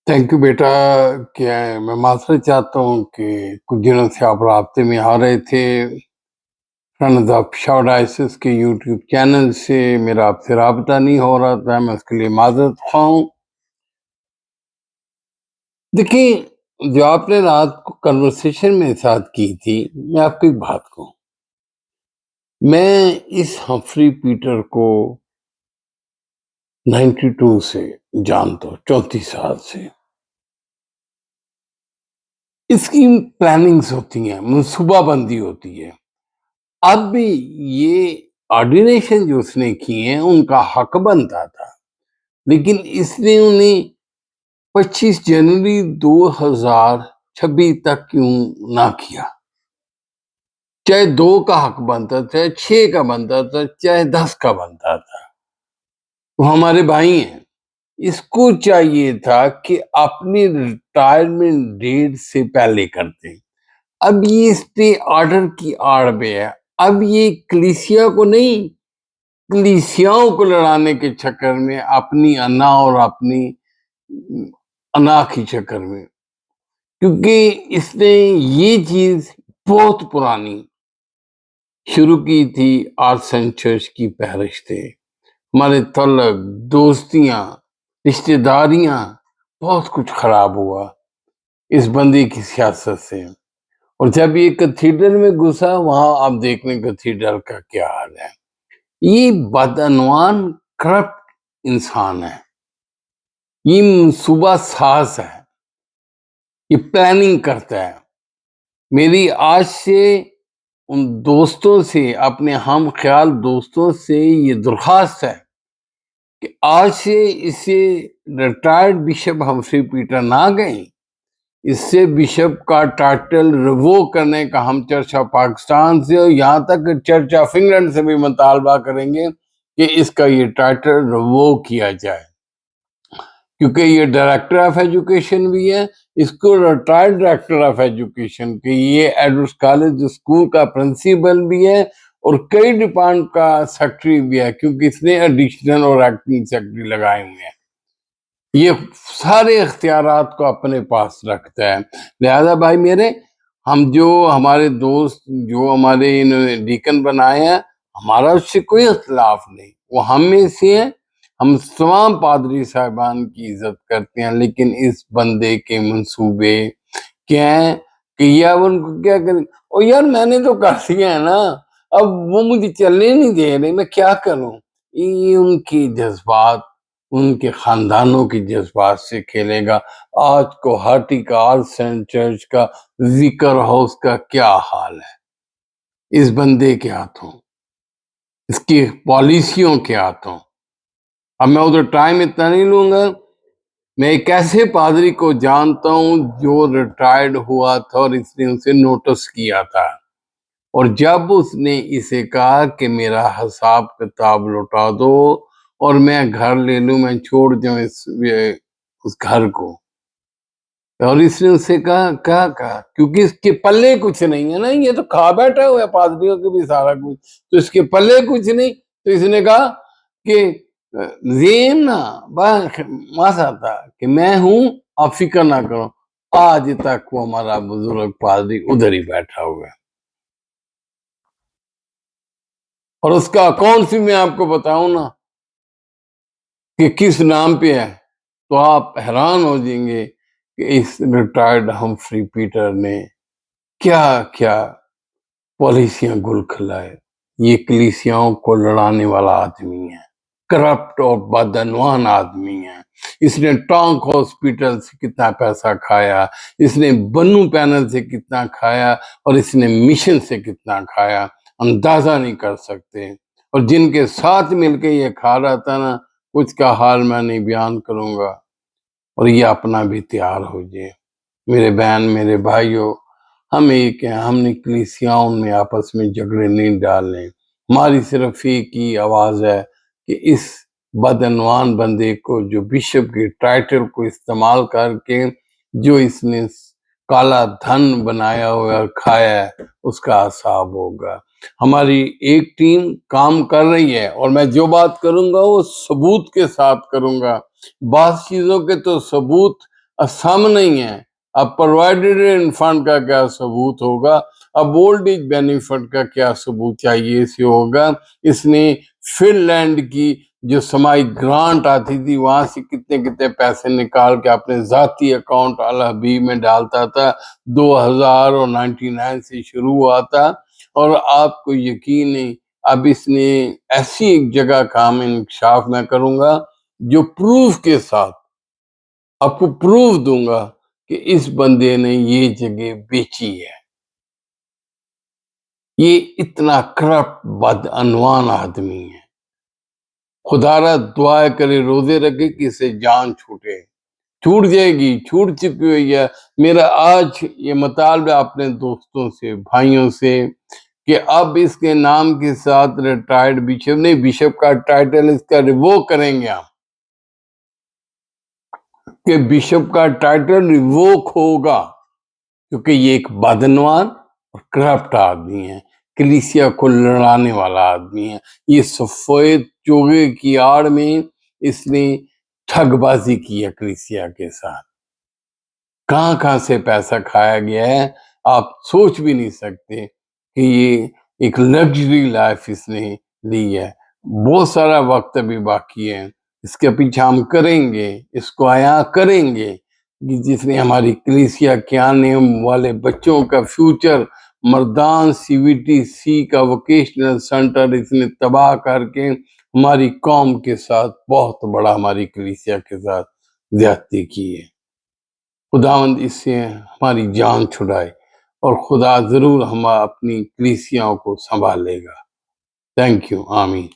Thank you बेटा। क्या मैं माफ़ी चाहता हूँ कि कुछ दिनों से आप राब्ते में आ रहे थे। फ्रेंड्स ऑफ शाउट के यूट्यूब चैनल से मेरा आपसे राब्ता नहीं हो रहा था, मैं उसके लिए माज़रत ख़्वाह हूँ। देखिए, जो आपने रात को कन्वर्सेशन मेरे साथ की थी, मैं आपको एक बात कहूँ, मैं इस हम्फ्री पीटर को 92 से जानता हूँ, 34 साल से। इसकी प्लानिंग्स होती हैं, मनसूबाबंदी होती है। अब भी ये ऑर्डिनेशन जो उसने किए हैं उनका हक बनता था, लेकिन इसने उन्हें 25 जनवरी 2026 तक क्यों ना किया? चाहे 2 का हक बनता, चाहे 6 का बनता था, चाहे 10 का बनता था। वो हमारे भाई हैं। इसको चाहिए था कि अपनी रिटायरमेंट डेट से पहले करते। अब ये स्टे ऑर्डर की आड़ में है। अब ये कलीसिया को नहीं, कलीसियाओं को लड़ाने के चक्कर में, अपनी अना और अपनी अना के चक्कर में, क्योंकि इसने ये चीज बहुत पुरानी शुरू की थी। आर्सन चर्च की फहरिस्तें, हमारे तल्लक, दोस्तियां, रिश्तेदारियां, बहुत कुछ खराब हुआ इस बंदी की सियासत से। और जब ये कैथीड्रल में घुसा, वहां आप देख लें कैथीड्रल का क्या हाल है। ये बदअनवान करप्ट इंसान है, ये मनसूबा साज है, ये प्लानिंग करता है। मेरी आज से उन दोस्तों से, अपने हम ख्याल दोस्तों से ये दरख्वास्त है कि आज से इसे रिटायर्ड बिशप हम्फ्री पीटर ना गए, इससे बिशप का टाइटल रिवोक करने का हम चर्च ऑफ पाकिस्तान से और यहाँ तक चर्च ऑफ इंग्लैंड से भी मुतालबा करेंगे कि इसका ये टाइटल रिवोक किया जाए, क्योंकि ये डायरेक्टर ऑफ एजुकेशन भी है। इसको रिटायर्ड डायरेक्टर ऑफ एजुकेशन के, ये एडवर्ड्स कॉलेज स्कूल का प्रिंसिपल भी है और कई डिपार्टमेंट का सेक्रेटरी भी है, क्योंकि इसने एडिशनल और एक्टिंग सेक्रेटरी लगाए हुए हैं। ये सारे इख्तियारात को अपने पास रखता है। लिहाजा भाई मेरे, हम जो हमारे दोस्त जो हमारे इन्होंने डीकन बनाए हैं, हमारा उससे कोई इख्तिलाफ नहीं, वो हम में से है। हम तमाम पादरी साहिबान की इज्जत करते हैं, लेकिन इस बंदे के मंसूबे क्या हैं कि यार उनको क्या करें। और यार मैंने तो कर दिया है ना, अब वो मुझे चलने नहीं दे रहे, मैं क्या करूं। ये उनकी जज्बात, उनके खानदानों के जज्बात से खेलेगा। आज को हाटी का, आल सेंट चर्च का, जिक्र हाउस का क्या हाल है इस बंदे के हाथों, इसकी पॉलिसियों के हाथों। अब मैं उधर टाइम इतना नहीं लूंगा। मैं एक ऐसे पादरी को जानता हूं जो रिटायर्ड हुआ था और इसने उसे नोटिस किया था, और जब उसने इसे कहा कि मेरा हिसाब किताब लौटा दो और मैं घर ले लूं, मैं छोड़ जाऊं उस घर को, और इसने उससे कहा, क्या कहा, क्योंकि इसके पल्ले कुछ नहीं है ना, ये तो खा बैठा हुआ है पादरियों के भी सारा कुछ, तो इसके पल्ले कुछ नहीं। तो इसने कहा कि जेम ना मासा था कि मैं हूं, आप फिक्र ना करो। आज तक वो हमारा बुजुर्ग पादरी उधर ही बैठा हुआ है, और उसका अकाउंट भी मैं आपको बताऊं ना कि किस नाम पे है, तो आप हैरान हो जाएंगे कि इस रिटायर्ड हम्फ्री पीटर ने क्या क्या पॉलिसियां गुल खिलाए। ये कलीसियाओं को लड़ाने वाला आदमी है, करप्ट और बदनवान आदमी है। इसने टोंक हॉस्पिटल से कितना पैसा खाया, इसने बन्नू पैनल से कितना खाया, और इसने मिशन से कितना खाया, अंदाजा नहीं कर सकते। और जिनके साथ मिलके ये खा रहा था ना, कुछ का हाल मैं नहीं बयान करूंगा। और ये अपना भी तैयार हो जाए। मेरे बहन, मेरे भाइयों, हम एक हैं, हमने कलीसियाओं में आपस में झगड़े नहीं डालने। हमारी सिर्फ एक ही आवाज है कि इस बदनवान बंदे को, जो बिशप के टाइटल को इस्तेमाल करके जो इसने काला धन बनाया हुआ और खाया है, उसका हिसाब होगा। हमारी एक टीम काम कर रही है, और मैं जो बात करूंगा वो सबूत के साथ करूंगा। बात चीजों के तो सबूत सामने ही है। अब प्रोवाइडेड फंड का क्या सबूत होगा, अब ओल्ड एज बेनिफिट का क्या सबूत चाहिए इसे होगा। इसने फिनलैंड की जो सामायिक ग्रांट आती थी वहां से कितने कितने पैसे निकाल के अपने जाती अकाउंट अल हबीब में डालता था। 2099 से शुरू हुआ था, और आपको यकीन नहीं, अब इसने ऐसी एक जगह का मैं इंकशाफ मैं करूंगा जो प्रूफ के साथ आपको प्रूफ दूंगा कि इस बंदे ने ये जगह बेची है। ये इतना करप्ट बदअनवान आदमी है। खुदारा दुआ करे, रोजे रखे कि इसे जान छूटे, छूट जाएगी, छूट चुकी हुई है। मेरा आज ये मुतालबा अपने दोस्तों से, भाइयों से, कि अब इसके नाम के साथ रिटायर्ड बिशप नहीं, बिशप का टाइटल इसका रिवोक करेंगे हम, कि बिशप का टाइटल रिवोक होगा, क्योंकि ये एक बदनवान और करप्ट आदमी है, कलीसिया को लड़ाने वाला आदमी है। ये सफेद चोगे की आड़ में इसने ठगबाजी की है कलीसिया के साथ। कहाँ कहाँ से पैसा खाया गया है आप सोच भी नहीं सकते, कि ये एक लग्जरी लाइफ इसने ली है। बहुत सारा वक्त अभी बाकी है, इसके पीछे हम करेंगे, इसको आया करेंगे कि जिसने हमारी कलीसिया के आने वाले बच्चों का फ्यूचर, मर्दान CVTC का वोकेशनल सेंटर इसने तबाह करके हमारी कौम के साथ बहुत बड़ा, हमारी कलीसिया के साथ ज्यादती की है। खुदावंद इससे हमारी जान छुड़ाए, और खुदा जरूर हम अपनी कलीसियाओं को संभालेगा। Thank you. आमीन।